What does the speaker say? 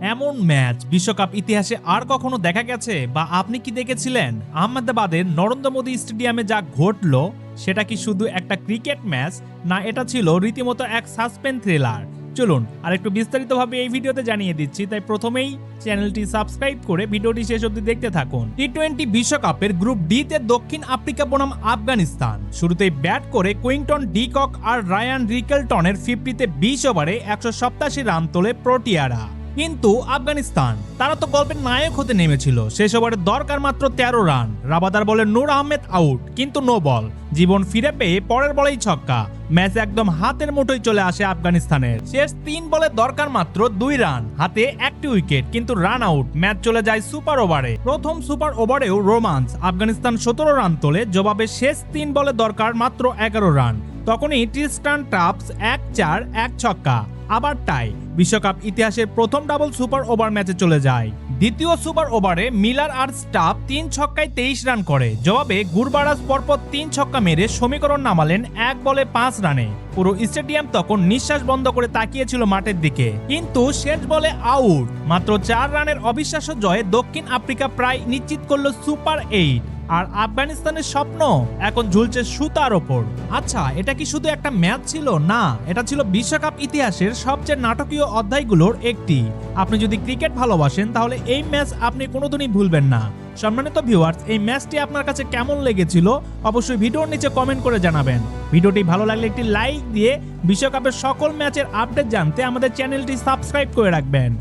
এমন ম্যাচ বিশ্বকাপ ইতিহাসে আর কখনো দেখা গেছে বা আপনি কি দেখেছিলেন? আহমেদাবাদের নরেন্দ্র মোদী স্টেডিয়ামে যা ঘটলো সেটা কি শুধু একটা ক্রিকেট ম্যাচ, না এটা ছিল রীতিমতো এক সাসপেন্স থ্রিলার? চলুন আর একটু বিস্তারিতভাবে এই ভিডিওতে জানিয়ে দিচ্ছি, তাই প্রথমেই চ্যানেলটি সাবস্ক্রাইব করে ভিডিওটি শেষ অবধি দেখতে থাকুন। টি-20 বিশ্বকাপের গ্রুপ ডি তে দক্ষিণ আফ্রিকা বনাম আফগানিস্তান। শুরুতেই ব্যাট করে কুইন্টন ডিকক আর রায়ান রিকেলটনের 50-তে 20 ওভারে 187 রান তোলে প্রোটিয়ারা। কিন্তু আফগানিস্তান তারা তো গল্পের নায়ক হতে নেমেছিল। শেষ ওভারে দরকার মাত্র 13 রান। রাবাদার বলে নূর আহমেদ আউট, কিন্তু নো বল। জীবন ফিরে পেয়ে পরের বলেই ছক্কা। ম্যাচ একদম হাতের মুঠোয় চলে আসে আফগানিস্তানের। শেষ 3 বলে দরকার মাত্র 2 রান, হাতে একটি উইকেট, কিন্তু রান আউট। ম্যাচ চলে যায় সুপার ওভারে। প্রথম সুপার ওভারেও রোমান্স। আফগানিস্তান 17 রান তোলে, জবাবে শেষ 3 বলে দরকার মাত্র 11 রান। তখনই ট্রিস্টান টাপস 1-4 1 ছক্কা, আবার টাই। বিশ্বকাপ ইতিহাসের প্রথম ডাবল সুপার ওভার ম্যাচে চলে যায়। দ্বিতীয় সুপার ওভারে মিলার আর স্টাফ 3 ছক্কায় 23 রান করে। জবাবে গুরবারাজ পরপর 3 ছক্কা মেরে সমীকরণ নামালেন 1 বলে 5 রানে। পুরো স্টেডিয়াম তখন নিঃশ্বাস বন্ধ করে তাকিয়েছিল মাঠের দিকে, কিন্তু শেষ বলে আউট। মাত্র 4 রানের অবিশ্বাস্য জয়ে দক্ষিণ আফ্রিকা প্রায় নিশ্চিত করলো সুপার 8। আর আফগানিস্তানের স্বপ্ন এখন ঝুলছে সুতার ওপর। আচ্ছা, এটা কি শুধু একটা ম্যাচ ছিল? না, এটা ছিল বিশ্বকাপ ইতিহাসের সবচেয়ে নাটকীয় অধ্যায়গুলোর একটি। আপনি যদি ক্রিকেট ভালোবাসেন তাহলে এই ম্যাচ আপনি কোনোদিনই ভুলবেন না। সম্মানিত ভিউয়ার্স, এই ম্যাচটি আপনার কাছে কেমন লেগেছিল অবশ্যই ভিডিওর নিচে কমেন্ট করে জানাবেন। ভিডিওটি ভালো লাগলে একটি লাইক দিয়ে বিশ্বকাপের সকল ম্যাচের আপডেট জানতে আমাদের চ্যানেলটি সাবস্ক্রাইব করে রাখবেন।